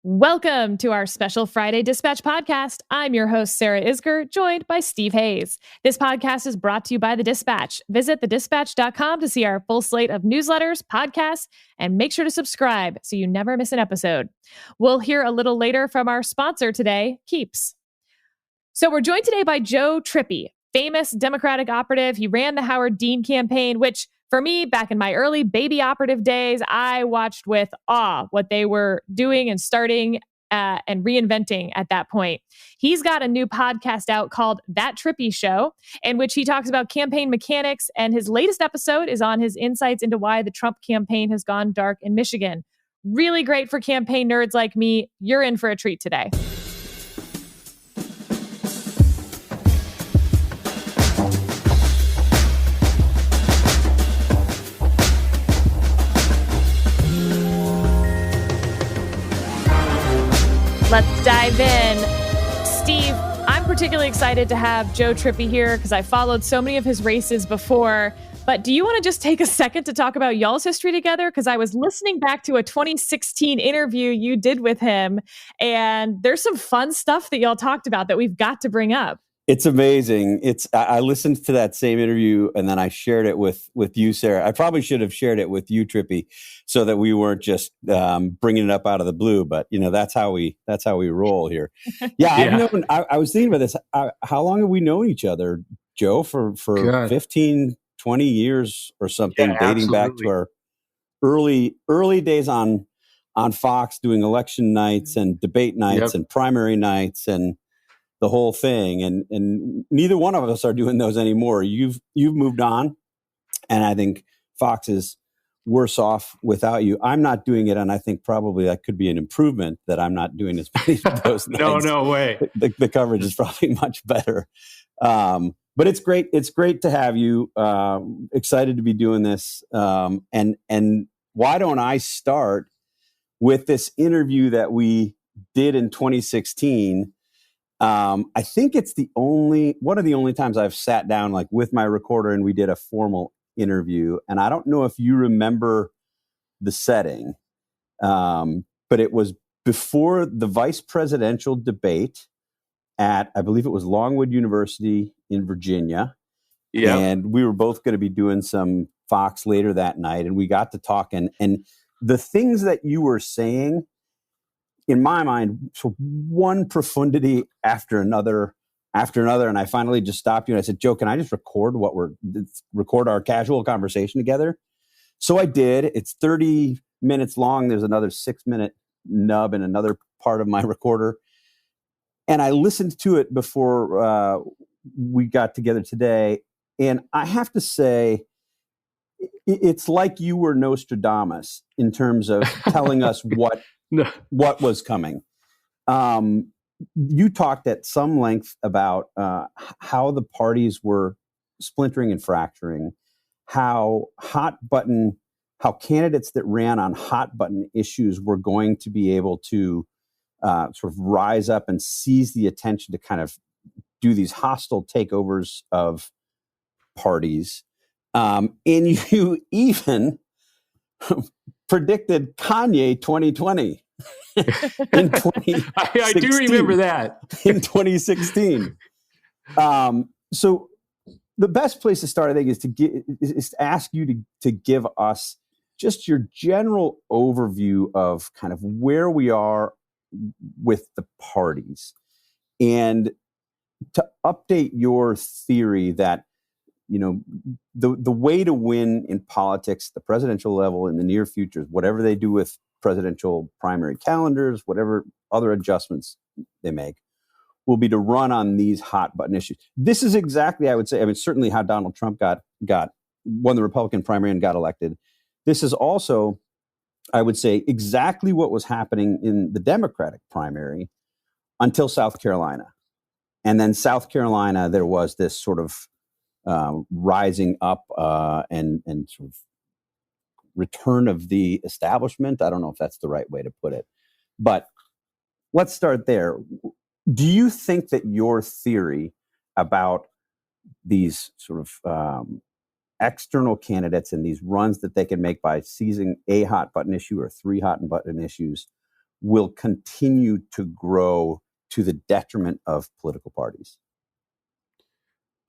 Welcome to our special Friday Dispatch podcast. I'm your host, Sarah Isger, joined by Steve Hayes. This podcast is brought to you by The Dispatch. Visit thedispatch.com to see our full slate of newsletters, podcasts, and make sure to subscribe so you never miss an episode. We'll hear a little later from our sponsor today, Keeps. So we're joined today by Joe Trippi, famous Democratic operative. He ran the Howard Dean campaign, which for me, back in my early baby operative days, I watched with awe what they were doing and starting and reinventing at that point. He's got a new podcast out called That Trippi Show, in which he talks about campaign mechanics. And his latest episode is on his insights into why the Trump campaign has gone dark in Michigan. Really great for campaign nerds like me. You're in for a treat today. Let's dive in. Steve, I'm particularly excited to have Joe Trippi here because I followed so many of his races before. But do you want to just take a second to talk about y'all's history together? Because I was listening back to a 2016 interview you did with him, and there's some fun stuff that y'all talked about that we've got to bring up. It's amazing. I listened to that same interview and then I shared it with you, Sarah. I probably should have shared it with you, Trippi, so that we weren't just bringing it up out of the blue. But that's how we roll here. Yeah. I was thinking about this. How long have we known each other, Joe? For 15, 20 years or something, dating back to our early days on Fox, doing election nights and debate nights and primary nights and the whole thing, and neither one of us are doing those anymore. You've moved on, and I think Fox is worse off without you. I'm not doing it, and I think probably that could be an improvement that I'm not doing as many of those nights. No way. The coverage is probably much better, but it's great. It's great to have you. Excited to be doing this, and why don't I start with this interview that we did in 2016? I think it's one of the only times I've sat down like with my recorder and we did a formal interview. And I don't know if you remember the setting, but it was before the vice presidential debate at, I believe it was Longwood University in Virginia. Yeah. And we were both going to be doing some Fox later that night. And we got to talking, and the things that you were saying, in my mind, so one profundity after another. And I finally just stopped you and I said, Joe, can I just record our casual conversation together? So I did. It's 30 minutes long. There's another 6-minute nub in another part of my recorder. And I listened to it before we got together today. And I have to say, it's like you were Nostradamus in terms of telling us what was coming. You talked at some length about how the parties were splintering and fracturing, how candidates that ran on hot button issues were going to be able to sort of rise up and seize the attention to kind of do these hostile takeovers of parties. And you even predicted Kanye 2020 in 2016. I do remember that. In 2016. So the best place to start, I think, is to ask you to give us just your general overview of kind of where we are with the parties, and to update your theory that the way to win in politics, the presidential level in the near future, whatever they do with presidential primary calendars, whatever other adjustments they make, will be to run on these hot button issues. This is exactly, I would say, certainly how Donald Trump won the Republican primary and got elected. This is also, I would say, exactly what was happening in the Democratic primary until South Carolina. And then South Carolina, there was this sort of rising up and sort of return of the establishment. I don't know if that's the right way to put it, but let's start there. Do you think that your theory about these sort of external candidates and these runs that they can make by seizing a hot button issue or 3 hot button issues will continue to grow to the detriment of political parties?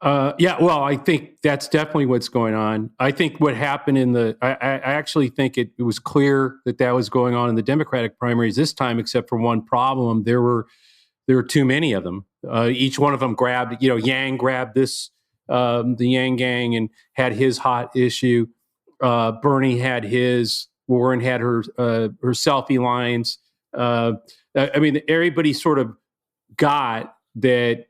Well, I think that's definitely what's going on. I think what happened I actually think it was clear that was going on in the Democratic primaries this time, except for one problem. There were too many of them. Each one of them grabbed, Yang grabbed this, the Yang gang, and had his hot issue. Bernie had his, Warren had her selfie lines. Everybody sort of got that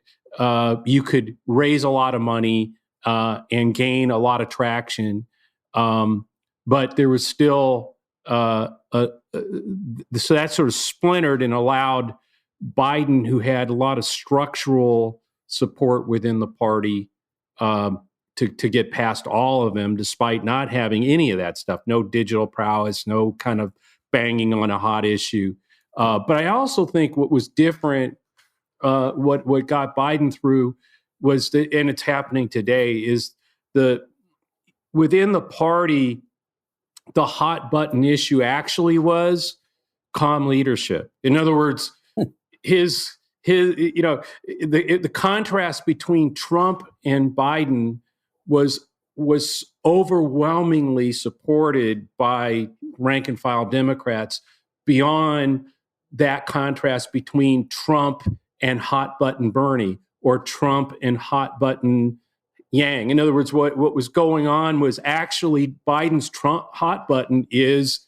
you could raise a lot of money and gain a lot of traction. But there was still, so that sort of splintered and allowed Biden, who had a lot of structural support within the party, to get past all of them, despite not having any of that stuff, no digital prowess, no kind of banging on a hot issue. But I also think what was different, what got Biden through was and it's happening today, is within the party, the hot button issue actually was calm leadership. In other words, the contrast between Trump and Biden was overwhelmingly supported by rank and file Democrats, beyond that contrast between Trump and hot button Bernie, or Trump and hot button Yang. In other words, what was going on was actually Biden's Trump hot button is,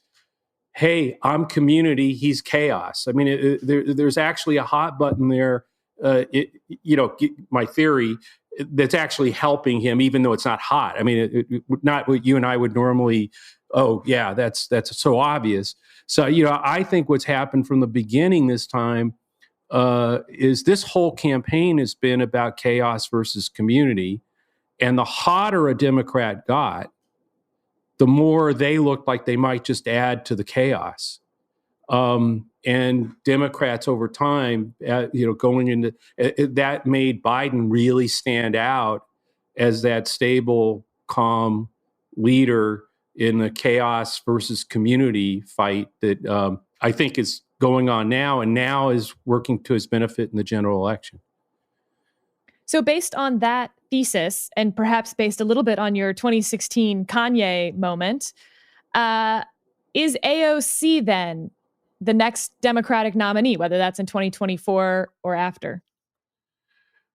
hey, I'm community, he's chaos. I mean, there's actually a hot button there, my theory, that's actually helping him, even though it's not hot. I mean, not what you and I would normally, oh, yeah, that's so obvious. So, I think what's happened from the beginning this time is this whole campaign has been about chaos versus community. And the hotter a Democrat got, the more they looked like they might just add to the chaos. And Democrats over time, going into that, made Biden really stand out as that stable, calm leader in the chaos versus community fight that I think is going on now, and now is working to his benefit in the general election. So based on that thesis, and perhaps based a little bit on your 2016 Kanye moment, is AOC then the next Democratic nominee, whether that's in 2024 or after?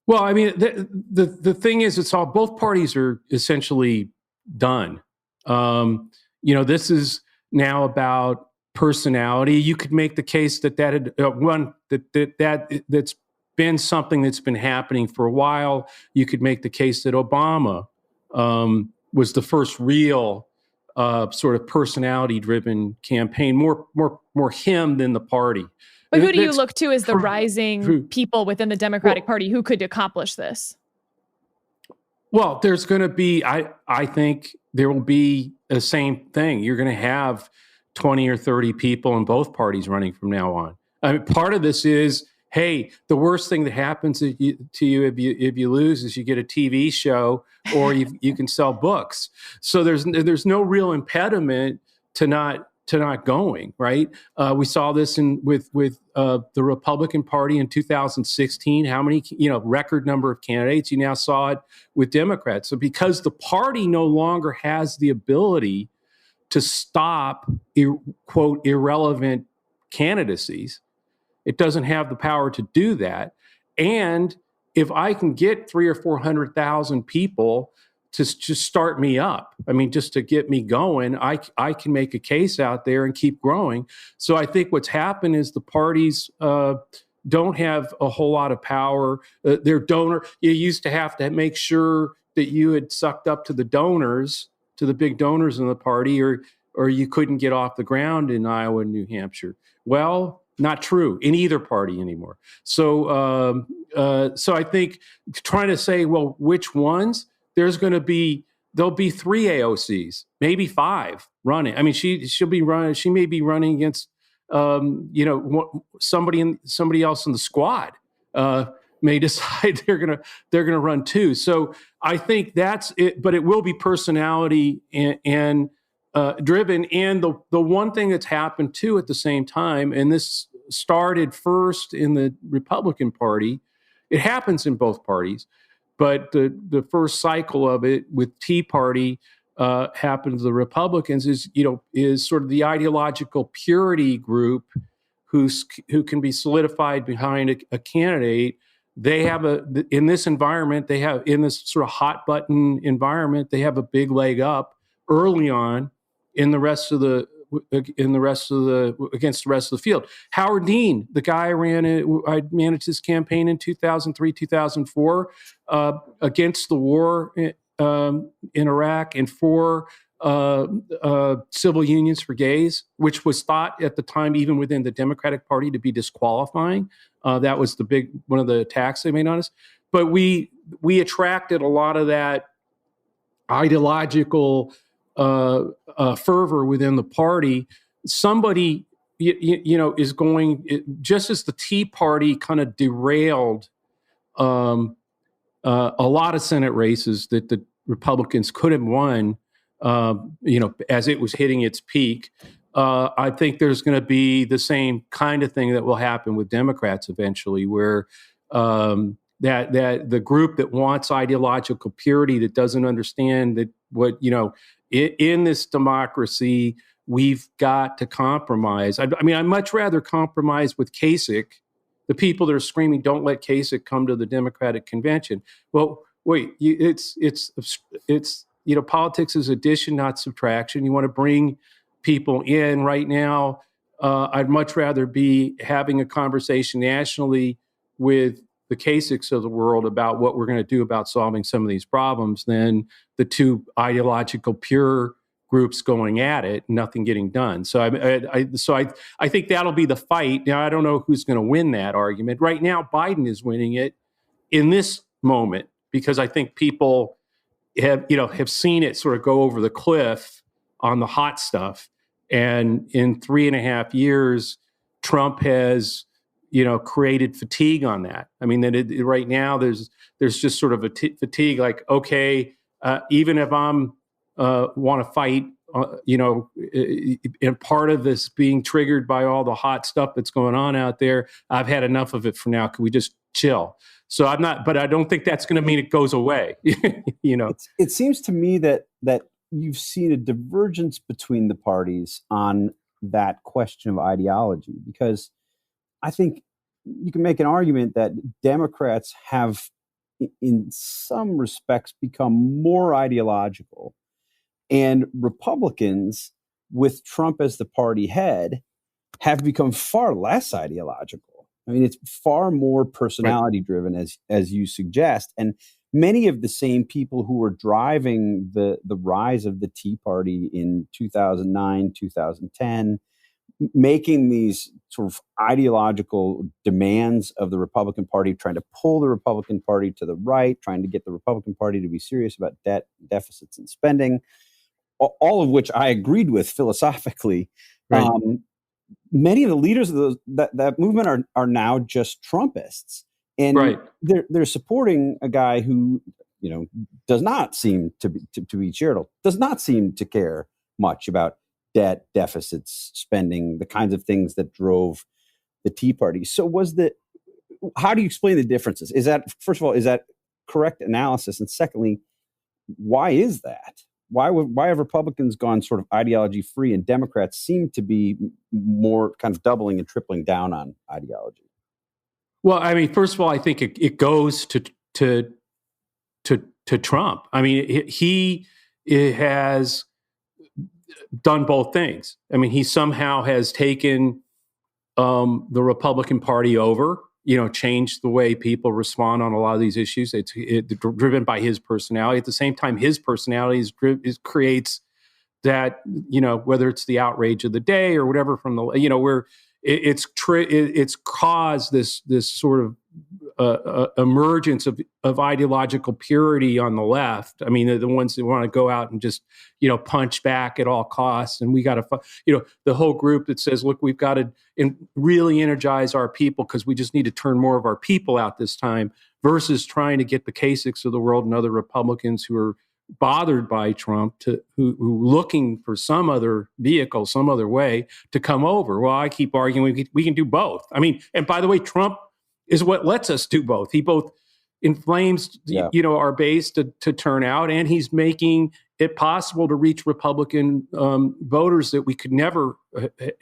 Well, I mean, the thing is, it's all, both parties are essentially done. This is now about personality. You could make the case that's been something that's been happening for a while. You could make the case that Obama was the first real sort of personality-driven campaign, more him than the party. But who do you look to as the rising people within the Democratic Party who could accomplish this? Well, there's going to be, I think there will be the same thing. You're going to have 20 or 30 people in both parties running from now on. I mean, part of this is, hey, the worst thing that happens to you if you lose is you get a TV show, or you can sell books. So there's no real impediment to not going, right? We saw this with the Republican Party in 2016. How many, record number of candidates? You now saw it with Democrats. So because the party no longer has the ability to stop, quote, irrelevant candidacies, it doesn't have the power to do that. And if I can get 300,000 or 400,000 people to just start me up, I mean, just to get me going, I can make a case out there and keep growing. So I think what's happened is the parties don't have a whole lot of power. Their donor, you used to have to make sure that you had sucked up to the donors, to the big donors in the party, or you couldn't get off the ground in Iowa and New Hampshire. Well, not true in either party anymore. So I think trying to say, well, which ones? There'll be 3 AOCs, maybe 5 running. I mean, she may be running against, somebody else in the squad may decide they're gonna run too. So I think that's it. But it will be personality and driven. And the one thing that's happened too at the same time, and this started first in the Republican Party, it happens in both parties, but the first cycle of it with Tea Party happened to the Republicans is sort of the ideological purity group who can be solidified behind a candidate. They have in this environment, in this sort of hot button environment, they have a big leg up early on against the rest of the field. Howard Dean, the guy I managed his campaign in 2003, 2004 against the war in Iraq and for civil unions for gays, which was thought at the time, even within the Democratic Party, to be disqualifying. That was one of the attacks they made on us. But we attracted a lot of that ideological fervor within the party. Somebody, is going, just as the Tea Party kind of derailed a lot of Senate races that the Republicans could have won, as it was hitting its peak. I think there's going to be the same kind of thing that will happen with Democrats eventually, where that the group that wants ideological purity, that doesn't understand that in this democracy, we've got to compromise. I'd much rather compromise with Kasich, the people that are screaming, "Don't let Kasich come to the Democratic convention." Well, wait, it's politics is addition, not subtraction. You want to bring people in right now. I'd much rather be having a conversation nationally with the Kasichs of the world about what we're going to do about solving some of these problems than the two ideological pure groups going at it, nothing getting done. So I think that'll be the fight. Now, I don't know who's going to win that argument. Right now, Biden is winning it in this moment because I think people have seen it sort of go over the cliff on the hot stuff. And in 3.5 years, Trump has created fatigue on that. I mean, right now there's just sort of a fatigue, like, okay, even if I'm want to fight, and part of this being triggered by all the hot stuff that's going on out there, I've had enough of it for now. Can we just chill? So but I don't think that's going to mean it goes away. It seems to me that you've seen a divergence between the parties on that question of ideology, because I think you can make an argument that Democrats have, in some respects, become more ideological, and Republicans, with Trump as the party head, have become far less ideological. I mean, it's far more personality driven, as you suggest, and many of the same people who were driving the rise of the Tea Party in 2009, 2010, making these sort of ideological demands of the Republican Party, trying to pull the Republican Party to the right, trying to get the Republican Party to be serious about debt, deficits, and spending, all of which I agreed with philosophically. Right. Many of the leaders of that movement are now just Trumpists. And right. they're supporting a guy who, does not seem to be charitable, does not seem to care much about debt, deficits, spending, the kinds of things that drove the Tea Party. So how do you explain the differences? First of all, is that correct analysis? And secondly, why is that? Why have Republicans gone sort of ideology free and Democrats seem to be more kind of doubling and tripling down on ideology? Well, I mean, first of all, I think it goes to Trump. I mean, he has done both things. I mean, he somehow has taken the Republican Party over, changed the way people respond on a lot of these issues. It's driven by his personality. At the same time, his personality creates that, whether it's the outrage of the day or whatever from the, where it's caused this sort of emergence of ideological purity on the left. I mean, the ones that want to go out and just, punch back at all costs. And we got to, the whole group that says, look, we've got to really energize our people because we just need to turn more of our people out this time, versus trying to get the Kasichs of the world and other Republicans who are bothered by Trump, who looking for some other vehicle, some other way to come over. Well, I keep arguing we can do both. I mean, and by the way, Trump is what lets us do both. He both inflames, our base to turn out, and he's making it possible to reach Republican voters that we could never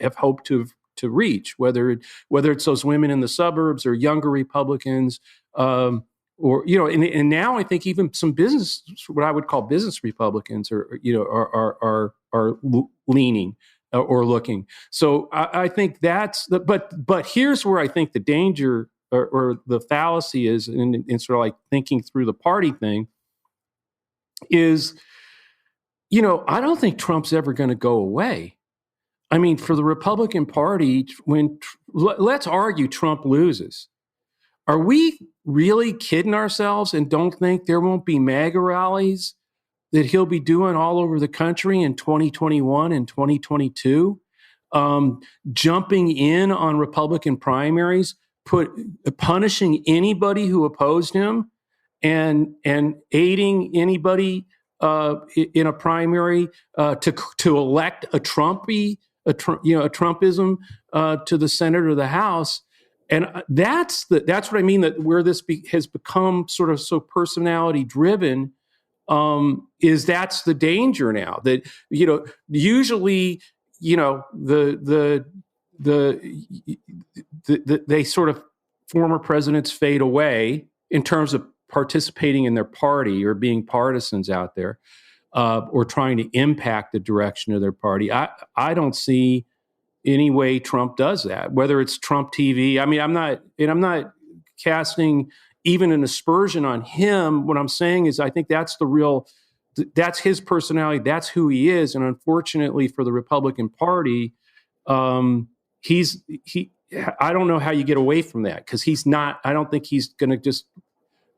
have hoped to reach, whether it's those women in the suburbs or younger Republicans, or and now I think even some business, what I would call business Republicans, are leaning or looking. So I think that's but here's where I think the danger or the fallacy is, in sort of like thinking through the party thing, is, I don't think Trump's ever going to go away. I mean, for the Republican Party, let's argue Trump loses. Are we really kidding ourselves and don't think there won't be MAGA rallies that he'll be doing all over the country in 2021 and 2022? Jumping in on Republican primaries, punishing anybody who opposed him, and aiding anybody in a primary to elect a Trumpism to the Senate or the House. And that's what I mean, that where this has become sort of so personality driven, is that's the danger now. That usually they sort of former presidents fade away in terms of participating in their party or being partisans out there, or trying to impact the direction of their party. I don't see any way Trump does that, whether it's Trump TV. I mean, I'm not casting even an aspersion on him. What I'm saying is I think that's that's his personality. That's who he is. And unfortunately for the Republican Party, I don't know how you get away from that, because I don't think he's going to just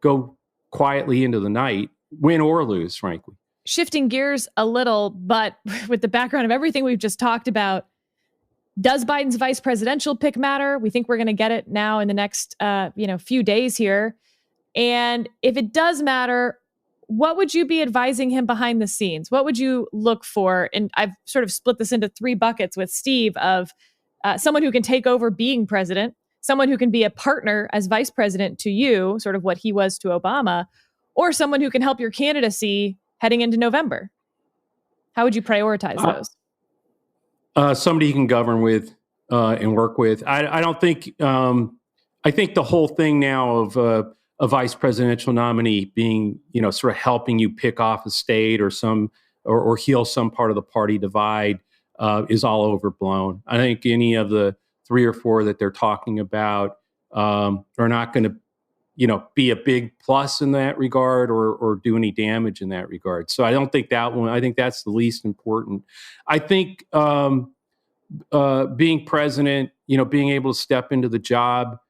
go quietly into the night, win or lose, frankly. Shifting gears a little, but with the background of everything we've just talked about, does Biden's vice presidential pick matter? We think we're going to get it now in the next few days here. And if it does matter, what would you be advising him behind the scenes? What would you look for? And I've sort of split this into 3 buckets with Steve, of someone who can take over being president, someone who can be a partner as vice president to you, sort of what he was to Obama, or someone who can help your candidacy heading into November. How would you prioritize those? Somebody you can govern with and work with. I don't think. I think the whole thing now of a vice presidential nominee being, sort of helping you pick off a state or or heal some part of the party divide is all overblown. I think any of the 3 or 4 that they're talking about are not going to, be a big plus in that regard or do any damage in that regard. So I don't think that one. I think that's the least important. I think being president, being able to step into the job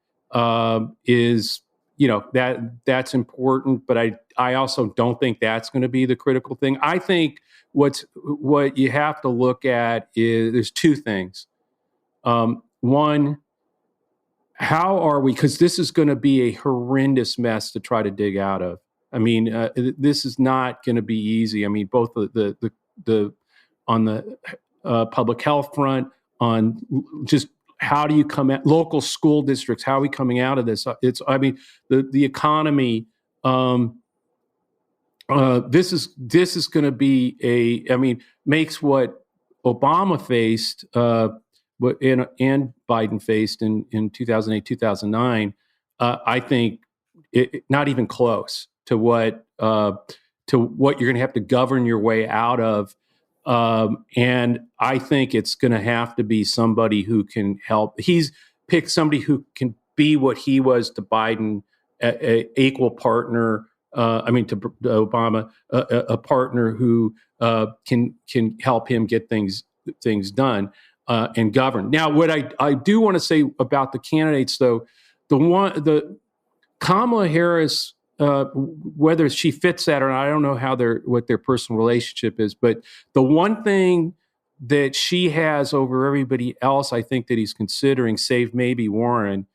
is, that's important. But I also don't think that's going to be the critical thing. I think what you have to look at is there's 2 things. One, how are we? Because this is going to be a horrendous mess to try to dig out of. I mean, this is not going to be easy. I mean, both the on the public health front, on just how do you come at local school districts? How are we coming out of this? The economy. This is going to be makes what Obama faced. And Biden faced in 2008, 2009, I think not even close to what you're going to have to govern your way out of. And I think it's going to have to be somebody who can help. He's picked somebody who can be what he was to Biden, a equal partner. To Obama, a partner who can help him get things done. And govern. Now, what I do want to say about the candidates, though, the Kamala Harris, whether she fits that or not, I don't know what their personal relationship is, but the one thing that she has over everybody else, I think that he's considering, save maybe Warren,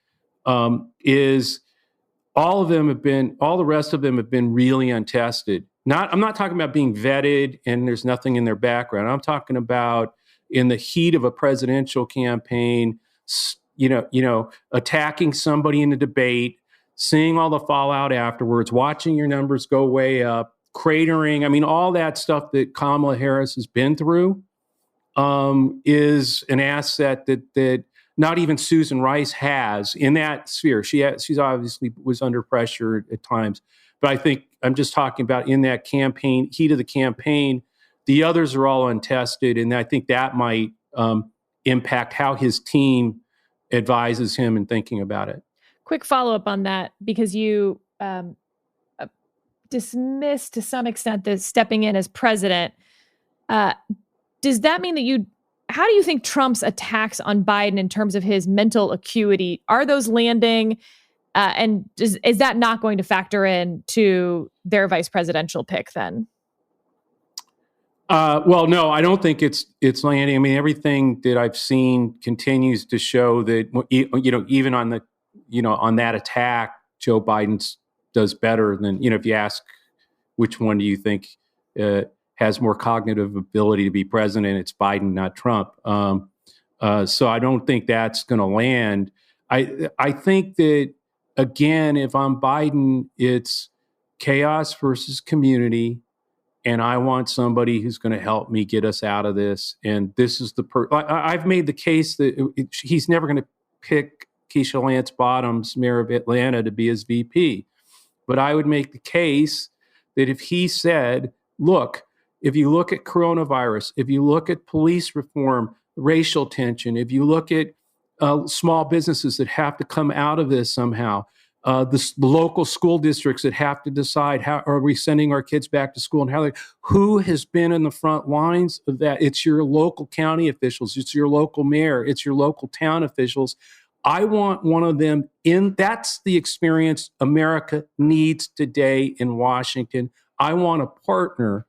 is all the rest of them have been really untested I'm not talking about being vetted and there's nothing in their background. I'm talking about in the heat of a presidential campaign, attacking somebody in a debate, seeing all the fallout afterwards, watching your numbers go way up, cratering. I mean, all that stuff that Kamala Harris has been through is an asset that not even Susan Rice has in that sphere. She's obviously was under pressure at times, but I think I'm just talking about in that campaign, heat of the campaign, the others are all untested, and I think that might impact how his team advises him in thinking about it. Quick follow-up on that, because you dismissed to some extent the stepping in as president. Does that mean that how do you think Trump's attacks on Biden in terms of his mental acuity, are those landing? And is that not going to factor in to their vice presidential pick then? Well, no, I don't think it's landing. I mean, everything that I've seen continues to show that, even on on that attack, Joe Biden does better than, if you ask which one do you think has more cognitive ability to be president, it's Biden, not Trump. So I don't think that's going to land. I think that, again, if I'm Biden, it's chaos versus community. And I want somebody who's going to help me get us out of this. And this is I've made the case that he's never going to pick Keisha Lance Bottoms, mayor of Atlanta, to be his VP. But I would make the case that if he said, look, if you look at coronavirus, if you look at police reform, racial tension, if you look at small businesses that have to come out of this somehow, the local school districts that have to decide how are we sending our kids back to school, and who has been in the front lines of that? It's your local county officials, it's your local mayor, it's your local town officials. I want one of them in. That's the experience America needs today in Washington. I want a partner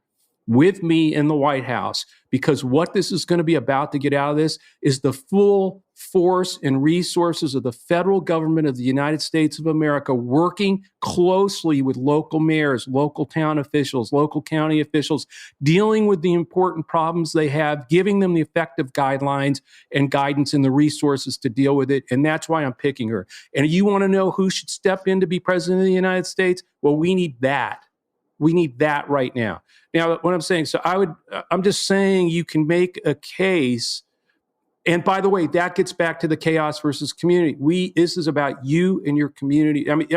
with me in the White House, because what this is going to be about to get out of this is the full force and resources of the federal government of the United States of America working closely with local mayors, local town officials, local county officials, dealing with the important problems they have, giving them the effective guidelines and guidance and the resources to deal with it. And that's why I'm picking her. And you want to know who should step in to be president of the United States? Well, we need that. We need that right now. Now, what I'm saying, I'm just saying you can make a case. And by the way, that gets back to the chaos versus community. This is about you and your community. I mean,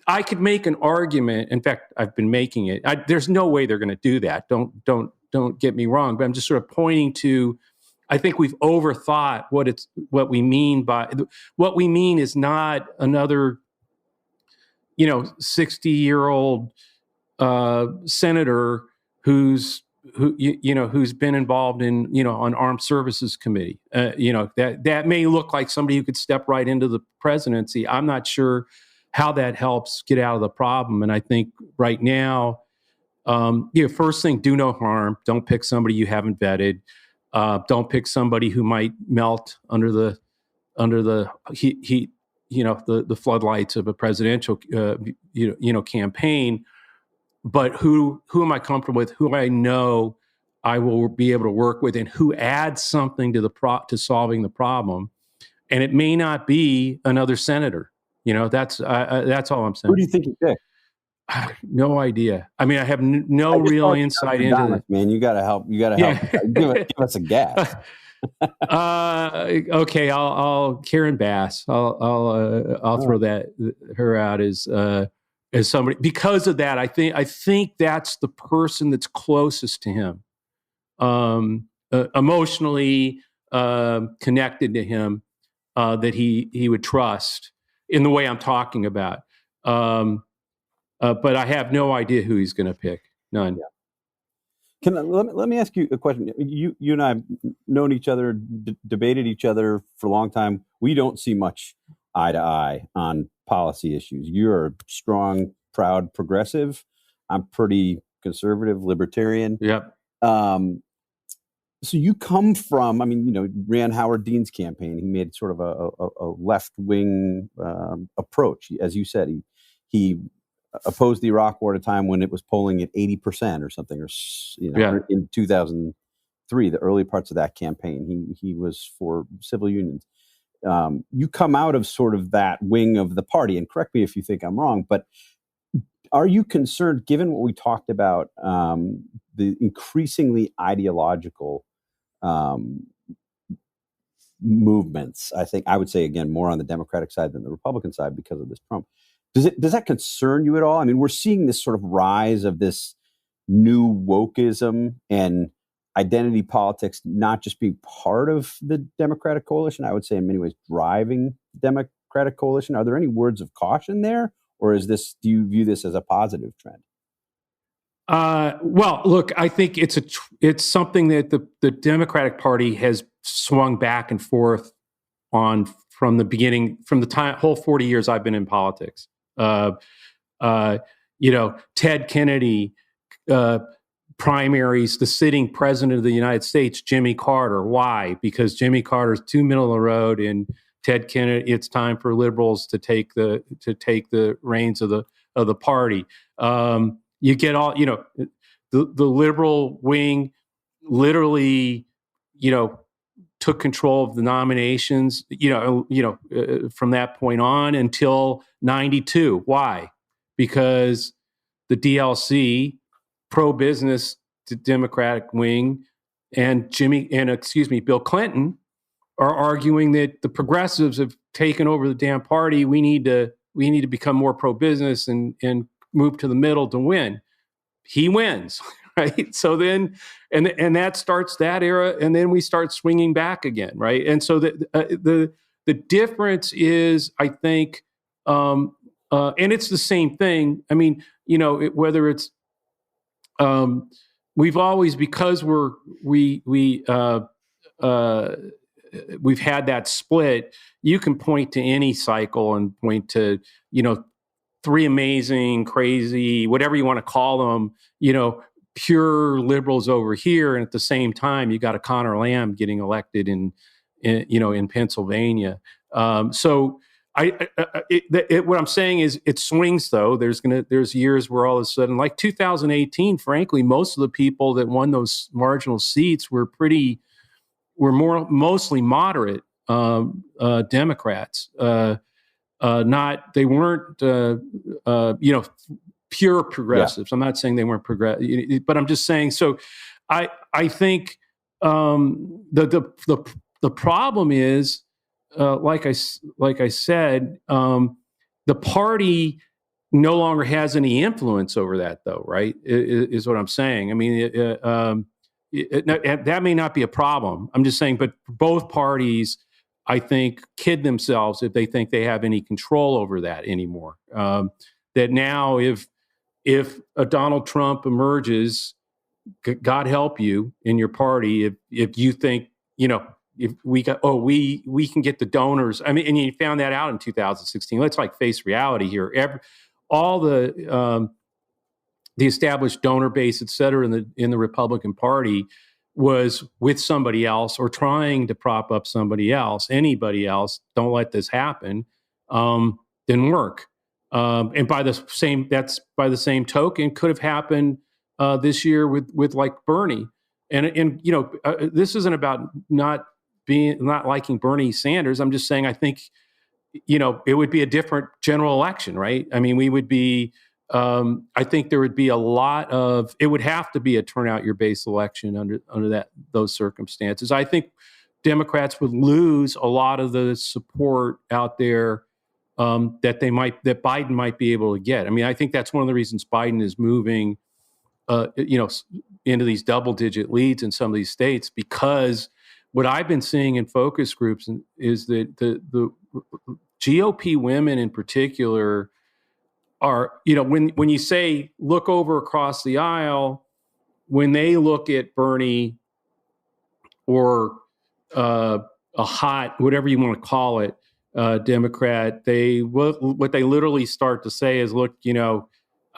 I could make an argument. In fact, I've been making it. There's no way they're going to do that. Don't get me wrong. But I'm just sort of pointing to, I think we've overthought what we mean by, what we mean is not another, 60-year-old senator who's been involved in, on armed services committee. That may look like somebody who could step right into the presidency. I'm not sure how that helps get out of the problem. And I think right now, first thing, do no harm. Don't pick somebody you haven't vetted. Don't pick somebody who might melt under the heat, the floodlights of a presidential, campaign. But who am I comfortable with? Who I know I will be able to work with, and who adds something to to solving the problem. And it may not be another senator. That's all I'm saying. Who do you think you pick? No idea. I mean, I have no real insight into it. Man, you got to help. You got to help. Give us a guess. Okay, I'll Karen Bass. I'll throw her out as somebody because of that. I think that's the person that's closest to him, emotionally connected to him, that he would trust in the way I'm talking about. But I have no idea who he's going to pick. None. Yeah. Let me ask you a question. You and I have known each other, debated each other for a long time. We don't see much eye to eye on policy issues. You're a strong, proud progressive. I'm pretty conservative, libertarian. Yep. So you come from, ran Howard Dean's campaign. He made sort of a left-wing approach. As you said, he opposed the Iraq War at a time when it was polling at 80% or something, or in 2003, the early parts of that campaign, he was for civil unions. You come out of sort of that wing of the party, and correct me if you think I'm wrong, but are you concerned, given what we talked about, the increasingly ideological movements? I would say, again, more on the Democratic side than the Republican side because of this Trump. Does that concern you at all? I mean, we're seeing this sort of rise of this new wokeism and identity politics not just being part of the Democratic coalition, I would say in many ways driving the Democratic coalition. Are there any words of caution there? Or do you view this as a positive trend? Well, look, I think it's something that the Democratic Party has swung back and forth on from the beginning, from the whole 40 years I've been in politics. Ted Kennedy, primaries, the sitting president of the United States, Jimmy Carter. Why? Because Jimmy Carter's too middle of the road, and Ted Kennedy, it's time for liberals to take the reins of the party. You get all, the liberal wing literally, took control of the nominations, from that point on until 92. Why? Because the DLC, pro-business Democratic wing, and Bill Clinton are arguing that the progressives have taken over the damn party. We need to become more pro-business and move to the middle to win. He wins, right? So then, and that starts that era, and then we start swinging back again, right? And so the difference is, I think, and it's the same thing. I mean, whether it's we've always, because we've had that split. You can point to any cycle and point to, three amazing, crazy, whatever you want to call them, pure liberals over here. And at the same time, you got a Connor Lamb getting elected in Pennsylvania. So what I'm saying is it swings though. There's years where all of a sudden, like 2018, frankly, most of the people that won those marginal seats were mostly moderate Democrats. They weren't pure progressives. Yeah. I'm not saying they weren't progressive, but I'm just saying. So, I think the problem is, like I said, the party no longer has any influence over that, though. Right? Is what I'm saying. I mean, that may not be a problem. I'm just saying, but both parties, I think, kid themselves if they think they have any control over that anymore. That now, if a Donald Trump emerges, God help you in your party, if you think, if we can get the donors. I mean, and you found that out in 2016. Let's face reality here. All the established donor base, et cetera, in the Republican Party was with somebody else or trying to prop up somebody else, anybody else. Don't let this happen. Didn't work. And by the same token, could have happened this year with like Bernie. And this isn't about not liking Bernie Sanders. I'm just saying I think it would be a different general election, right? I mean, we would be. I think there would be it would have to be a turn out your base election under those circumstances. I think Democrats would lose a lot of the support out there that Biden might be able to get. I mean, I think that's one of the reasons Biden is moving, into these double-digit leads in some of these states, because what I've been seeing in focus groups is that the GOP women in particular are, when you say look over across the aisle, when they look at Bernie or a hot, whatever you want to call it, Democrat, what they literally start to say is, look,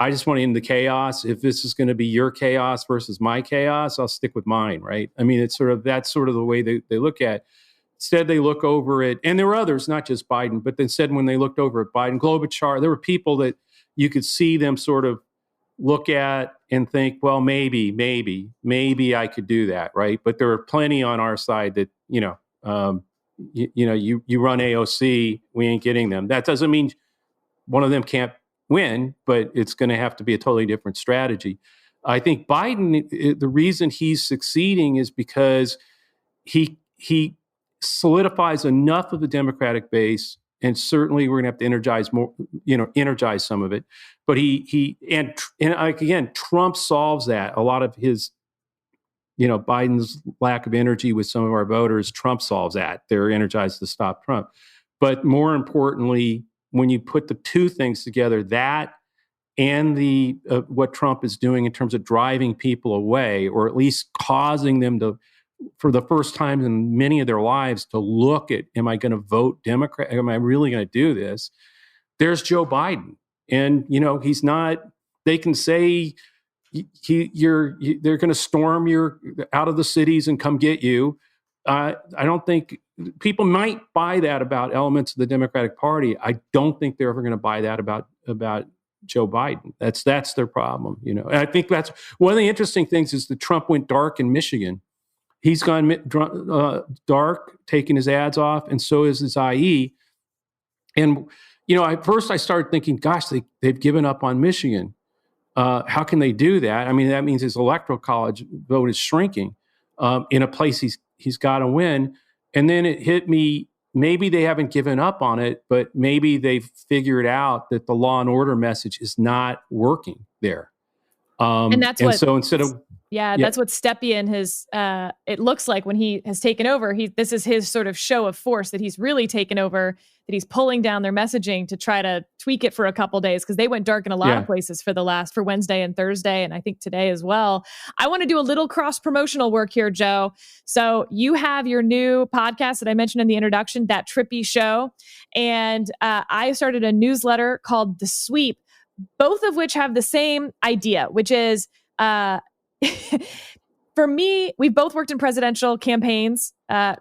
I just want to end the chaos. If this is going to be your chaos versus my chaos, I'll stick with mine, right? I mean, that's sort of the way they look at. instead they look over at, and there were others, not just Biden, but instead when they looked over at Biden, Klobuchar, there were people that you could see them sort of look at and think, well, maybe I could do that, right? But there are plenty on our side that, you run AOC, we ain't getting them. That doesn't mean one of them can't win, but it's going to have to be a totally different strategy. I think Biden, the reason he's succeeding is because he solidifies enough of the Democratic base, and certainly we're going to have to energize some of it. But again, Trump solves that. A lot of his, Biden's lack of energy with some of our voters, Trump solves that. They're energized to stop Trump. But more importantly, when you put the two things together, that and the what Trump is doing in terms of driving people away, or at least causing them to, for the first time in many of their lives, to look at, am I going to vote Democrat? Am I really going to do this? There's Joe Biden. And, he's not, they can say they're going to storm you out of the cities and come get you. I don't think people might buy that about elements of the Democratic Party. I don't think they're ever going to buy that about Joe Biden. That's their problem. And I think that's one of the interesting things is that Trump went dark in Michigan. He's gone dark, taking his ads off, and so is his IE. And at first I started thinking, gosh, they've given up on Michigan. How can they do that? I mean, that means his electoral college vote is shrinking in a place he's got to win. And then it hit me, maybe they haven't given up on it, but maybe they've figured out that the law and order message is not working there. So instead of... Yeah, that's what Stepien has, it looks like when he has taken over, this is his sort of show of force that he's really taken over, that he's pulling down their messaging to try to tweak it for a couple days, because they went dark in a lot of places for Wednesday and Thursday, and I think today as well. I want to do a little cross-promotional work here, Joe. So you have your new podcast that I mentioned in the introduction, That Trippi Show, and I started a newsletter called The Sweep, both of which have the same idea, which is... for me, we've both worked in presidential campaigns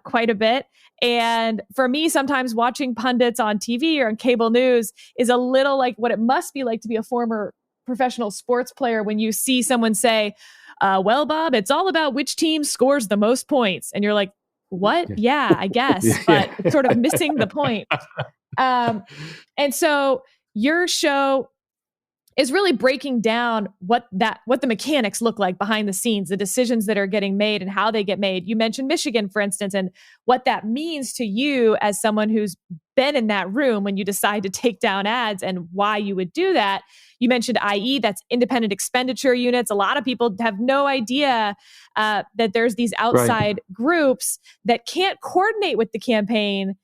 quite a bit. And for me, sometimes watching pundits on TV or on cable news is a little like what it must be like to be a former professional sports player when you see someone say, well, Bob, it's all about which team scores the most points. And you're like, what? Yeah, I guess, but sort of missing the point. And so your show is really breaking down what the mechanics look like behind the scenes, the decisions that are getting made and how they get made. You mentioned Michigan, for instance, and what that means to you as someone who's been in that room when you decide to take down ads and why you would do that. You mentioned IE, that's independent expenditure units. A lot of people have no idea that there's these outside groups that can't coordinate with the campaign,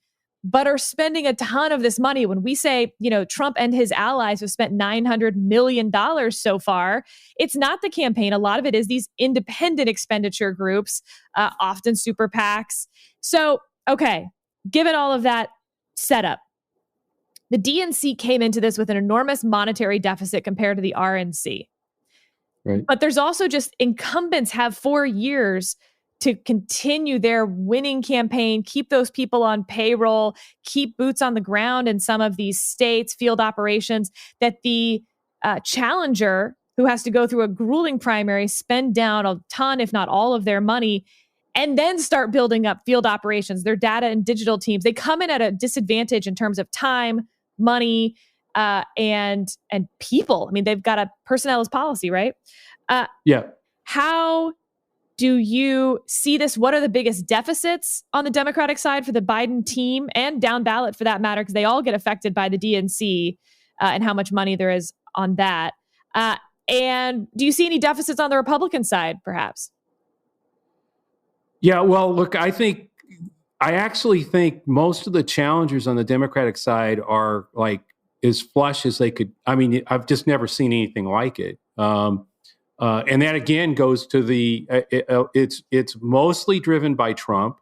but are spending a ton of this money. When we say, Trump and his allies have spent $900 million so far, it's not the campaign. A lot of it is these independent expenditure groups, often super PACs. So, okay, given all of that setup, the DNC came into this with an enormous monetary deficit compared to the RNC. Right. But there's also just incumbents have 4 years to continue their winning campaign, keep those people on payroll, keep boots on the ground in some of these states, field operations, that the challenger who has to go through a grueling primary, spend down a ton, if not all of their money, and then start building up field operations, their data and digital teams. They come in at a disadvantage in terms of time, money, and people. I mean, they've got a personnel as policy, right? How do you see this? What are the biggest deficits on the Democratic side for the Biden team and down ballot for that matter? Because they all get affected by the DNC and how much money there is on that. And do you see any deficits on the Republican side, perhaps? Yeah, well, look, I actually think most of the challengers on the Democratic side are like as flush as they could. I mean, I've just never seen anything like it. And that again goes to it's mostly driven by Trump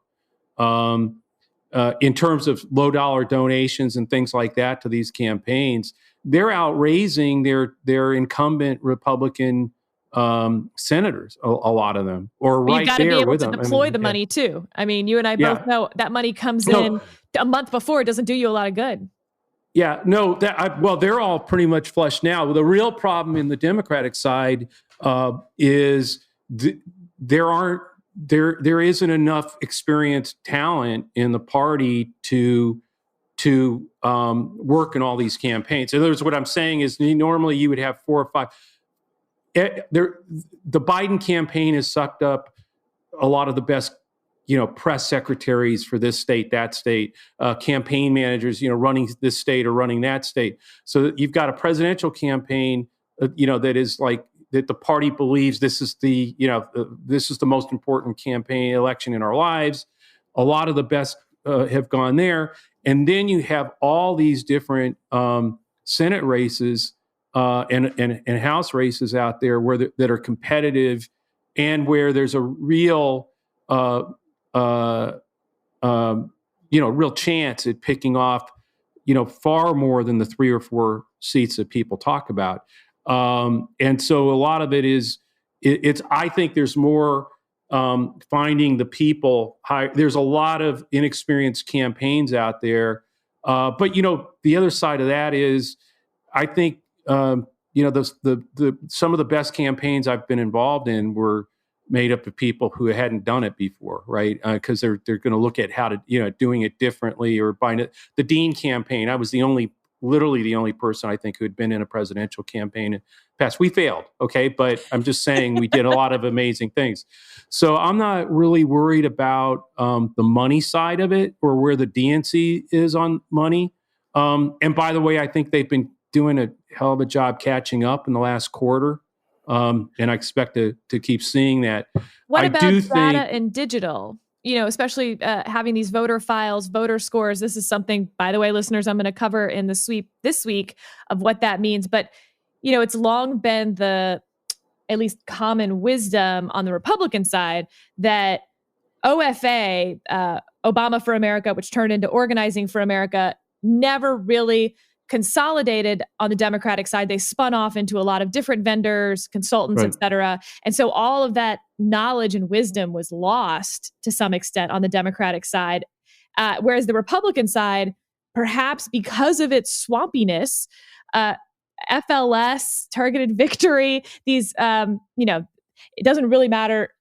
in terms of low dollar donations and things like that to these campaigns. They're outraising their incumbent Republican senators, a lot of them, or But you've right got to be there able with to them. deploy the money too. I mean, you and I both know that money comes in a month before. It doesn't do you a lot of good. Yeah, no, well, they're all pretty much flushed now. The real problem in the Democratic side is there isn't enough experienced talent in the party to work in all these campaigns. In other words, what I'm saying is normally you would have 4 or 5. The Biden campaign has sucked up a lot of the best, press secretaries for this state, that state, campaign managers, running this state or running that state. So you've got a presidential campaign, that is like that the party believes this is the most important campaign election in our lives. A lot of the best have gone there, and then you have all these different Senate races and House races out there that are competitive, and where there's a real real chance at picking off, far more than the 3 or 4 seats that people talk about. And so a lot of it is, I think there's more finding the people. There's a lot of inexperienced campaigns out there. But, the other side of that is, I think, some of the best campaigns I've been involved in were made up of people who hadn't done it before, right? Because they're going to look at how to, doing it differently or buying it. The Dean campaign, I was literally the only person I think who had been in a presidential campaign in the past. We failed, okay? But I'm just saying we did a lot of amazing things. So I'm not really worried about the money side of it or where the DNC is on money. And by the way, I think they've been doing a hell of a job catching up in the last quarter. And I expect to keep seeing that. What about data and digital? Especially having these voter files, voter scores. This is something, by the way, listeners, I'm going to cover in the sweep this week of what that means. But, it's long been the at least common wisdom on the Republican side that OFA, Obama for America, which turned into Organizing for America, never really consolidated on the Democratic side. They spun off into a lot of different vendors, consultants, right, et cetera. And so all of that knowledge and wisdom was lost to some extent on the Democratic side. Whereas the Republican side, perhaps because of its swampiness, FLS, targeted victory, these, it doesn't really matter,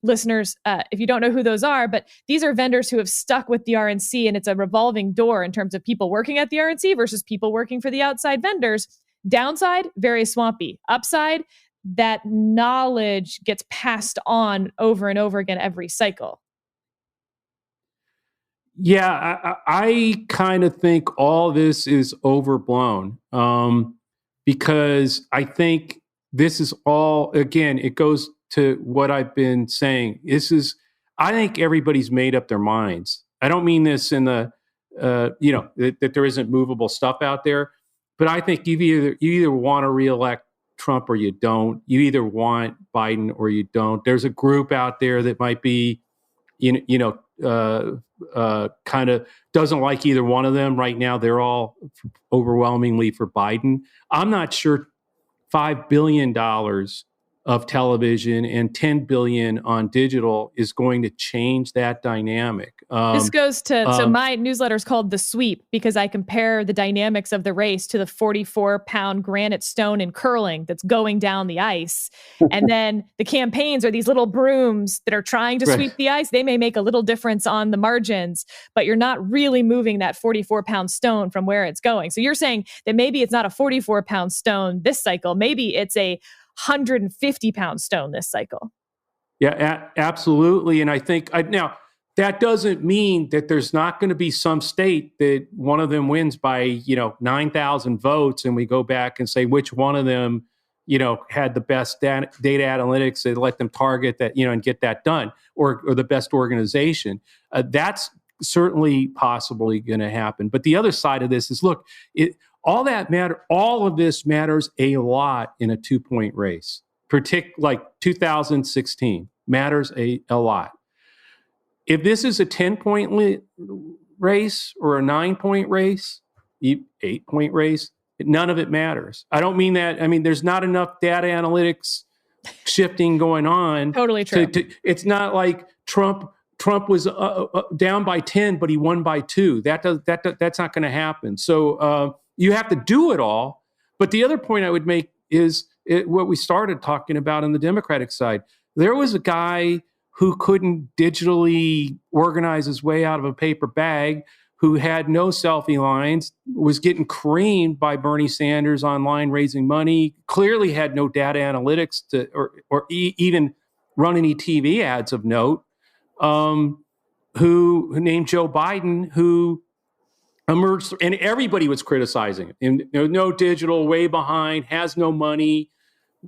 listeners, if you don't know who those are, but these are vendors who have stuck with the RNC, and it's a revolving door in terms of people working at the RNC versus people working for the outside vendors. Downside, very swampy. Upside, that knowledge gets passed on over and over again every cycle. Yeah, I kind of think all this is overblown because I think this is all, again, it goes to what I've been saying. I think everybody's made up their minds. I don't mean this in the, that there isn't movable stuff out there, but I think you either want to reelect Trump or you don't. You either want Biden or you don't. There's a group out there that might be, kind of doesn't like either one of them. Right now, they're all overwhelmingly for Biden. I'm not sure $5 billion of television and $10 billion on digital is going to change that dynamic. This goes to my newsletter is called The Sweep, because I compare the dynamics of the race to the 44-pound granite stone in curling that's going down the ice. And then the campaigns are these little brooms that are trying to sweep the ice. They may make a little difference on the margins, but you're not really moving that 44-pound stone from where it's going. So you're saying that maybe it's not a 44-pound stone this cycle. Maybe it's a 150-pound stone this cycle. Yeah, absolutely. And I think now that doesn't mean that there's not going to be some state that one of them wins by 9,000 votes, and we go back and say which one of them had the best data analytics that let them target that and get that done, or the best organization. That's certainly possibly going to happen. But the other side of this is, look, all of this matters a lot in a 2-point race, like 2016 matters a lot. If this is a 10-point race or a 9-point race, 8-point race, none of it matters. I don't mean that. I mean, there's not enough data analytics shifting going on. Totally true. It's not like Trump was down by 10, but he won by 2. That's not going to happen. So you have to do it all. But the other point I would make is what we started talking about on the Democratic side. There was a guy who couldn't digitally organize his way out of a paper bag, who had no selfie lines, was getting creamed by Bernie Sanders online raising money, clearly had no data analytics or even run any TV ads of note, who named Joe Biden, who emerged, and everybody was criticizing him. And, no digital, way behind, has no money,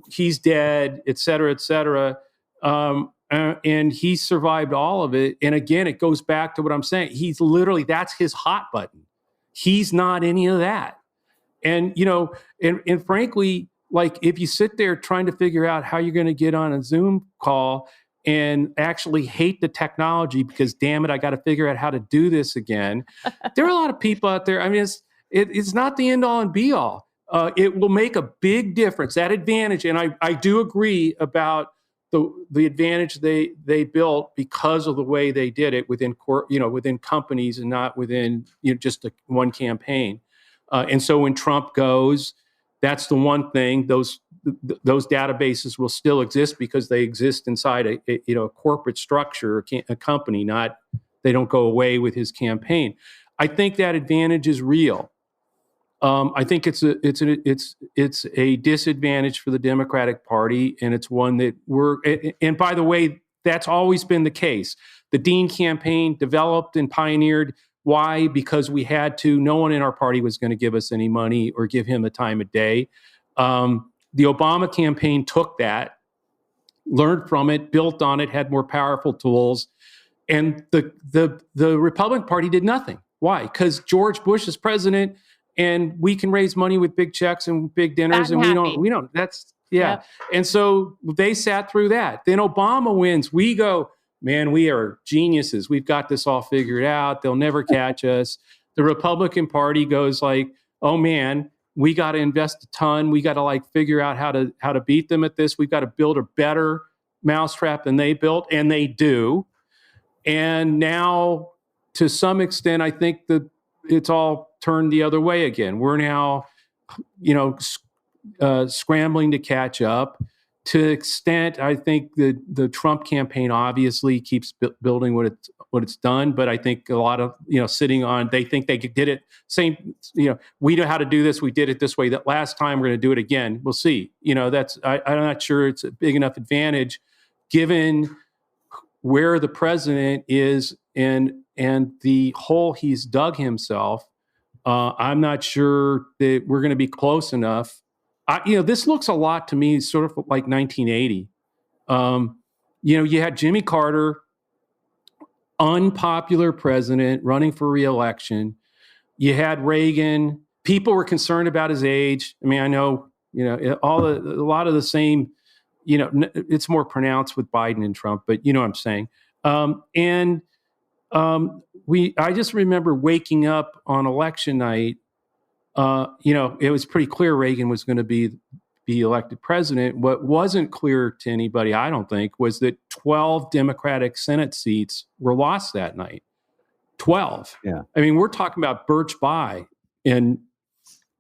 he's dead, et cetera, et cetera. And he survived all of it. And again, it goes back to what I'm saying. He's literally, that's his hot button. He's not any of that. And, and frankly, like if you sit there trying to figure out how you're going to get on a Zoom call and actually hate the technology because, damn it, I got to figure out how to do this again. There are a lot of people out there. I mean, it's not the end all and be all. It will make a big difference. That advantage, and I do agree about the advantage they built because of the way they did it within within companies and not within just one campaign. And so when Trump goes, that's the one thing. Those databases will still exist because they exist inside a corporate structure, a company. They don't go away with his campaign. I think that advantage is real. I think it's a disadvantage for the Democratic Party, and it's one that and by the way, that's always been the case. The Dean campaign developed and pioneered. Why? Because we had to. No one in our party was going to give us any money or give him the time of day. The Obama campaign took that, learned from it, built on it, had more powerful tools, and the Republican Party did nothing. Why? Because George Bush is president. And we can raise money with big checks and big dinners, and we don't. That's Yep. And so they sat through that. Then Obama wins. We go, man, we are geniuses. We've got this all figured out. They'll never catch us. The Republican Party goes like, oh man, we got to invest a ton. We got to figure out how to beat them at this. We've got to build a better mousetrap than they built, and they do. And now, to some extent, I think that it's all turned the other way again. We're now, scrambling to catch up. To the extent, I think the Trump campaign obviously keeps building what it's done, but I think a lot of sitting on, they think they did it same. We know how to do this. We did it this way. That last time, we're going to do it again. We'll see. I'm not sure it's a big enough advantage, given where the president is and the hole he's dug himself. I'm not sure that we're going to be close enough. This looks a lot to me sort of like 1980. You had Jimmy Carter, unpopular president, running for re-election. You had Reagan. People were concerned about his age. I mean, I know, a lot of the same, it's more pronounced with Biden and Trump, but you know what I'm saying. I just remember waking up on election night. It was pretty clear Reagan was going to be elected president. What wasn't clear to anybody, I don't think, was that 12 Democratic Senate seats were lost that night. 12. Yeah. I mean, we're talking about Birch Bayh and,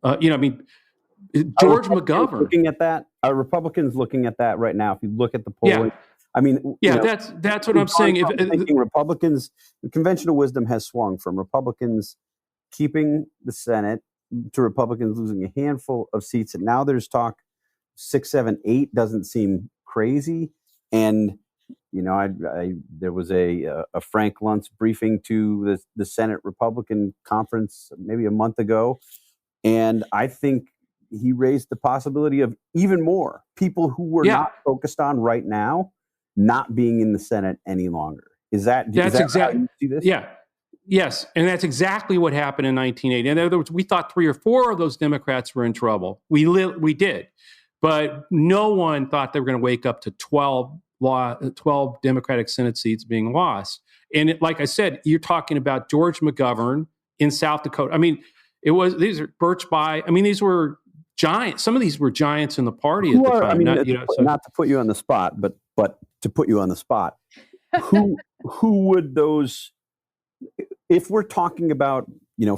George McGovern. Looking at that, are Republicans looking at that right now? If you look at the polling, that's what I'm saying. Republicans, the conventional wisdom has swung from Republicans keeping the Senate to Republicans losing a handful of seats, and now there's talk 6, 7, 8 doesn't seem crazy. And there was a Frank Luntz briefing to the Senate Republican conference maybe a month ago, and I think he raised the possibility of even more people who were not focused on right now not being in the Senate any longer. Is that exactly how you see this? Yeah. Yes, and that's exactly what happened in 1980. In other words, we thought 3 or 4 of those Democrats were in trouble. We did, but no one thought they were going to wake up to 12 Democratic Senate seats being lost. And like I said, you're talking about George McGovern in South Dakota. I mean, these are Birch Bayh. I mean, these were giants. Some of these were giants in the party at the time. I mean, not to put you on the spot, but to put you on the spot, who would those? If we're talking about,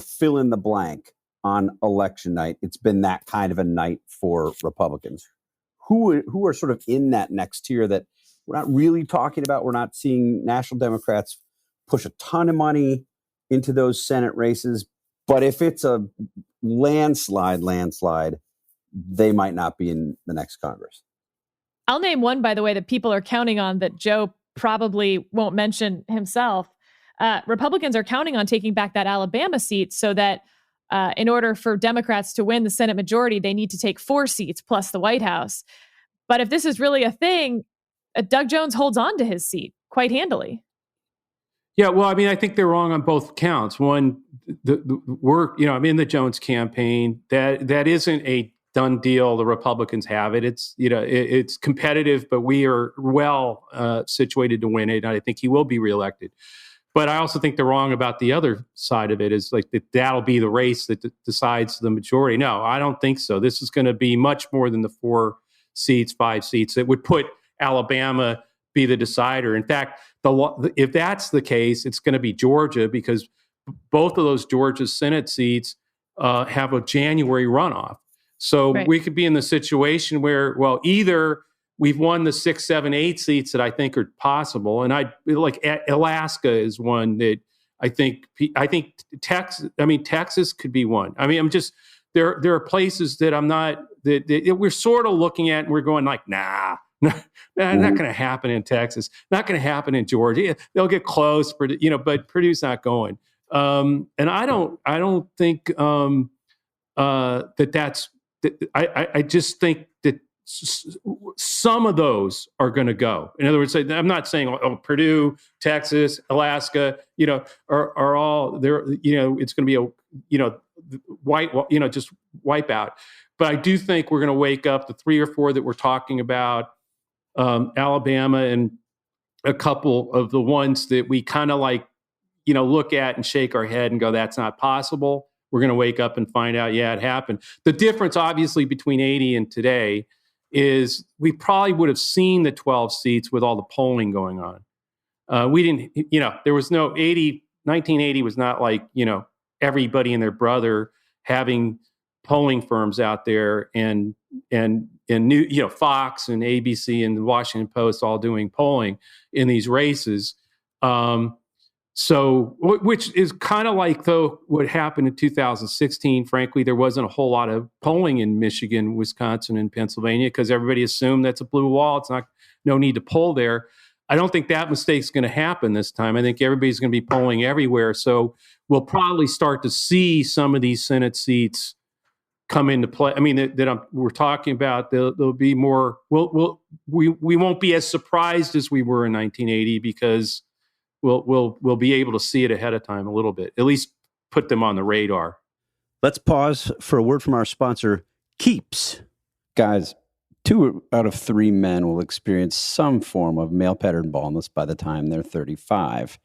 fill in the blank on election night, it's been that kind of a night for Republicans. Who are sort of in that next tier that we're not really talking about? We're not seeing national Democrats push a ton of money into those Senate races. But if it's a landslide, they might not be in the next Congress. I'll name one, by the way, that people are counting on that Joe probably won't mention himself. Republicans are counting on taking back that Alabama seat so that in order for Democrats to win the Senate majority, they need to take 4 seats plus the White House. But if this is really a thing, Doug Jones holds on to his seat quite handily. Yeah, well, I mean, I think they're wrong on both counts. One, I'm in the Jones campaign. That isn't a done deal. The Republicans have it. It's it's competitive, but we are well situated to win it. And I think he will be reelected. But I also think they're wrong about the other side of it, is like that'll be the race that decides the majority. No, I don't think so. This is going to be much more than the 4 seats, 5 seats. It would put Alabama be the decider. In fact, if that's the case, it's going to be Georgia, because both of those Georgia Senate seats have a January runoff. So we could be in the situation where, well, either we've won the 6, 7, 8 seats that I think are possible, and Alaska is one that I think Texas could be one. I mean, there are places that I'm not that we're sort of looking at and we're going like, not going to happen in Texas, not going to happen in Georgia. They'll get close, but Purdue's not going. And I don't think that's. I just think that some of those are going to go. In other words, I'm not saying Purdue, Texas, Alaska, are all there. It's going to be just wipe out. But I do think we're going to wake up the 3 or 4 that we're talking about, Alabama and a couple of the ones that we kind of look at and shake our head and go, that's not possible. We're going to wake up and find out, yeah, it happened. The difference, obviously, between 80 and today is we probably would have seen the 12 seats with all the polling going on. We didn't, there was no 1980 was not like, everybody and their brother having polling firms out there and new, Fox and ABC and the Washington Post all doing polling in these races. So, which is kind of like, though, what happened in 2016. Frankly, there wasn't a whole lot of polling in Michigan, Wisconsin, and Pennsylvania because everybody assumed that's a blue wall. It's no need to poll there. I don't think that mistake's going to happen this time. I think everybody's going to be polling everywhere. So we'll probably start to see some of these Senate seats come into play. I mean, we're talking about. There'll be more. We won't be as surprised as we were in 1980 because we'll be able to see it ahead of time a little bit, at least put them on the radar. Let's pause for a word from our sponsor, Keeps. Guys, 2 out of 3 men will experience some form of male pattern baldness by the time they're 35.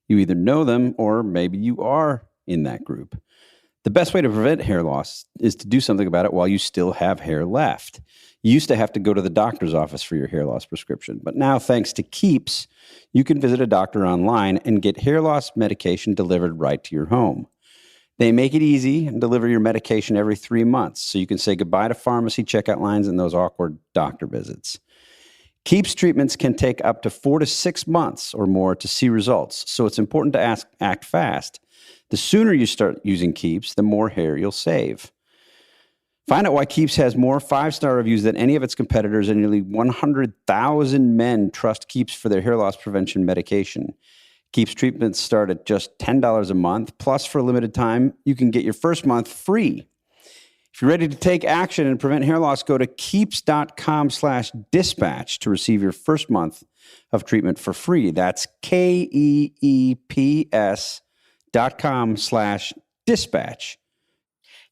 You either know them or maybe you are in that group. The best way to prevent hair loss is to do something about it while you still have hair left. You used to have to go to the doctor's office for your hair loss prescription, but now, thanks to Keeps, you can visit a doctor online and get hair loss medication delivered right to your home. They make it easy and deliver your medication every 3 months, so you can say goodbye to pharmacy checkout lines and those awkward doctor visits. Keeps treatments can take up to 4 to 6 months or more to see results, so it's important to act fast. The sooner you start using Keeps, the more hair you'll save. Find out why Keeps has more 5-star reviews than any of its competitors, and nearly 100,000 men trust Keeps for their hair loss prevention medication. Keeps treatments start at just $10 a month. Plus, for a limited time, you can get your first month free. If you're ready to take action and prevent hair loss, go to keeps.com/dispatch to receive your first month of treatment for free. That's KEEPS.com/dispatch.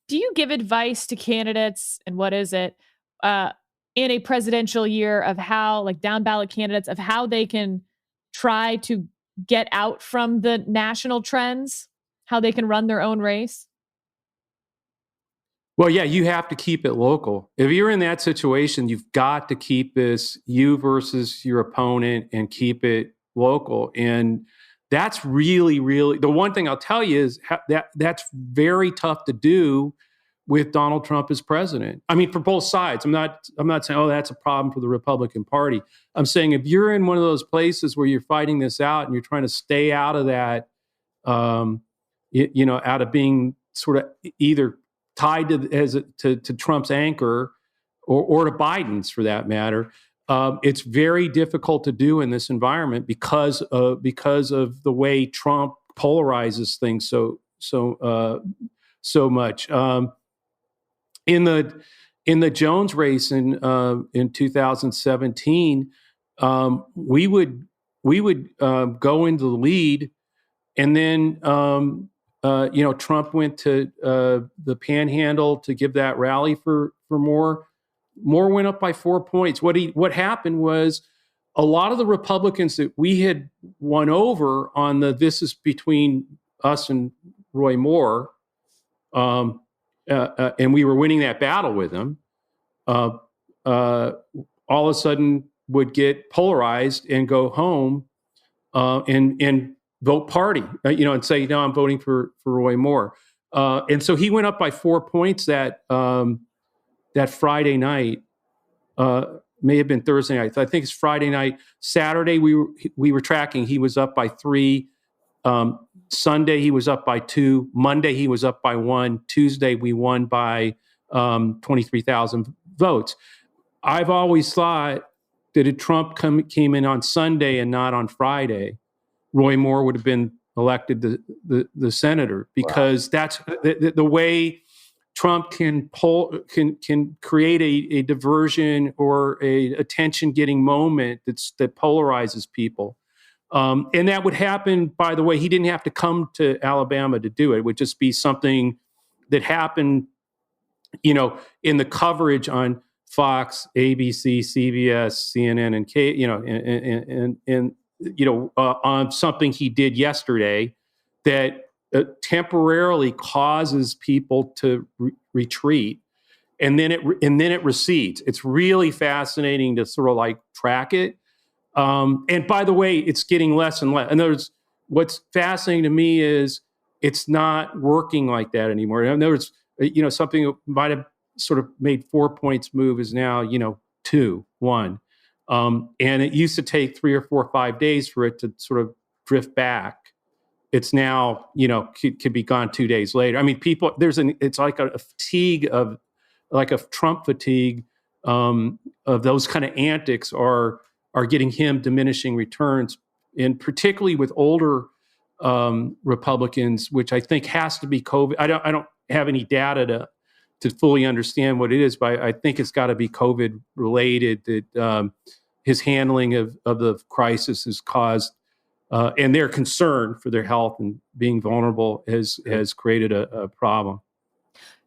Do you give advice to candidates, and what is it, in a presidential year of how, like down ballot candidates, of how they can try to get out from the national trends, how they can run their own race? Well, yeah, you have to keep it local. If you're in that situation, you've got to keep this you versus your opponent and keep it local. And that's really, really the one thing I'll tell you is that's very tough to do with Donald Trump as president. I mean, for both sides. I'm not saying, oh, that's a problem for the Republican Party. I'm saying if you're in one of those places where you're fighting this out and you're trying to stay out of that, out of being sort of either tied to Trump's anchor or to Biden's for that matter, it's very difficult to do in this environment because of the way Trump polarizes things so much. In the Jones race in 2017, we would go into the lead, and then Trump went to the Panhandle to give that rally for Moore. Moore went up by 4 points. What happened was a lot of the Republicans that we had won over on this is between us and Roy Moore, and we were winning that battle with him, all of a sudden would get polarized and go home and vote party, and say, no, I'm voting for Roy Moore. And so he went up by 4 points that Friday night. May have been Thursday night. I think it's Friday night. Saturday, we were tracking. He was up by 3. Sunday, he was up by 2. Monday, he was up by 1. Tuesday, we won by 23,000 votes. I've always thought that if Trump came in on Sunday and not on Friday, Roy Moore would have been elected the senator, because that's the way Trump can create a diversion or a attention-getting moment that polarizes people. And that would happen, by the way, he didn't have to come to Alabama to do it. It would just be something that happened, in the coverage on Fox, ABC, CBS, CNN, and on something he did yesterday that temporarily causes people to retreat, and then it recedes. It's really fascinating to sort of like track it. And by the way, it's getting less and less. In other words, what's fascinating to me is it's not working like that anymore. In other words, something that might have sort of made 4 points move is now, 2, 1. And it used to take 3 or 4 or 5 days for it to sort of drift back. It's now, could be gone 2 days later. I mean, people, it's like a fatigue like a Trump fatigue of those kind of antics are getting him diminishing returns, and particularly with older Republicans, which I think has to be COVID. I don't have any data to fully understand what it is, but I think it's got to be COVID related, that his handling of the crisis has caused, and their concern for their health and being vulnerable has created a problem.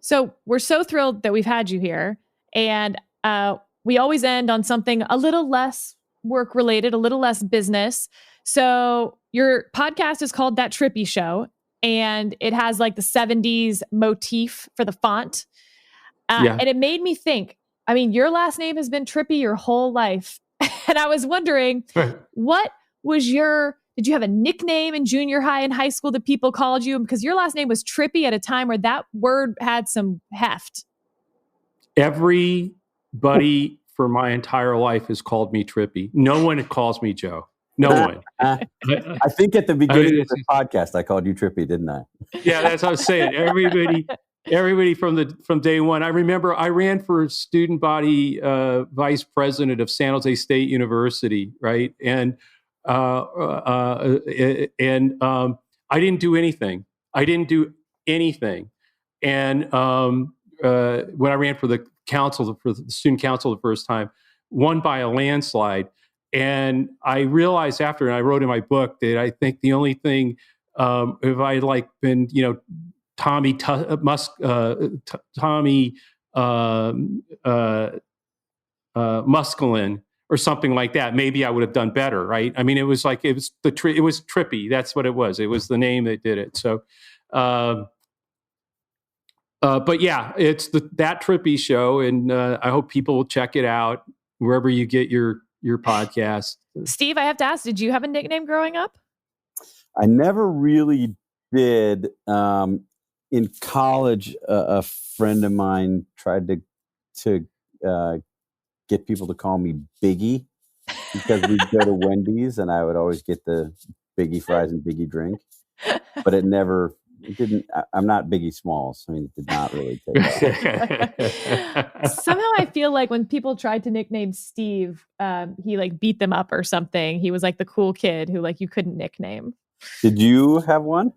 So we're so thrilled that we've had you here, and we always end on something a little less work related, a little less business. So your podcast is called That Trippi Show, and it has like the 70s motif for the font. And it made me think, I mean, your last name has been Trippi your whole life. And I was wondering, what was did you have a nickname in junior high and high school that people called you? Because your last name was Trippi at a time where that word had some heft. Everybody for my entire life has called me Trippi. No one calls me Joe. No one. I think at the beginning of the podcast, I called you Trippi, didn't I? Yeah, that's what I was saying. Everybody from day one. I remember I ran for student body vice president of San Jose State University, right? And I didn't do anything. And when I ran for the student council the first time, won by a landslide. And I realized after, and I wrote in my book, that I think the only thing, if I had like been, Tommy Muskelin or something like that, maybe I would have done better, right? I mean, it was Trippi. That's what it was. It was the name that did it. So, But yeah, it's that Trippi show, and I hope people will check it out wherever you get your podcast. Steve, I have to ask, did you have a nickname growing up? I never really did. In college, a friend of mine tried to get people to call me Biggie because we'd go to Wendy's and I would always get the Biggie fries and Biggie drink, but it didn't. I'm not Biggie Smalls. I mean, it did not really take off. Somehow I feel like when people tried to nickname Steve, he like beat them up or something. He was like the cool kid who like you couldn't nickname. Did you have one?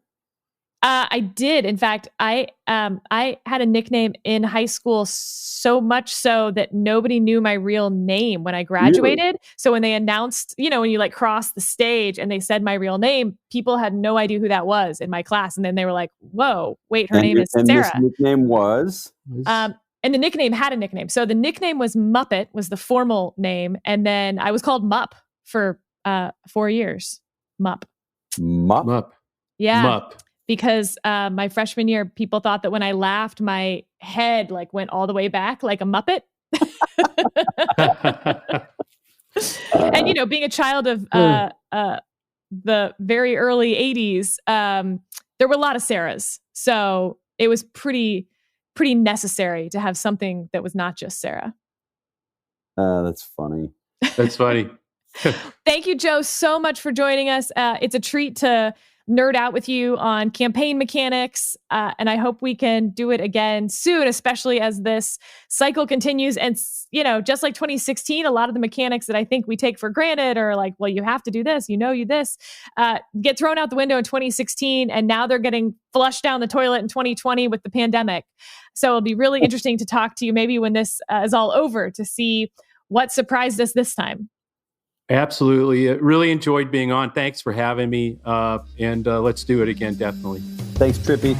I did. In fact, I had a nickname in high school, so much so that nobody knew my real name when I graduated. Really? So when they announced, when you like crossed the stage and they said my real name, people had no idea who that was in my class. And then they were like, whoa, wait, her name is Sarah. And this nickname was? And the nickname had a nickname. So the nickname was Muppet, was the formal name. And then I was called Mupp for 4 years. Mupp. Yeah. Mupp. Because my freshman year, people thought that when I laughed, my head like went all the way back like a Muppet. And, being a child of the very early 80s, there were a lot of Sarahs. So it was pretty necessary to have something that was not just Sarah. That's funny. That's funny. Thank you, Joe, so much for joining us. It's a treat to nerd out with you on campaign mechanics. And I hope we can do it again soon, especially as this cycle continues. And, just like 2016, a lot of the mechanics that I think we take for granted are like, well, you have to do this, this, get thrown out the window in 2016. And now they're getting flushed down the toilet in 2020 with the pandemic. So it'll be really interesting to talk to you maybe when this is all over to see what surprised us this time. Absolutely. Really enjoyed being on. Thanks for having me. And let's do it again, definitely. Thanks, Trippi.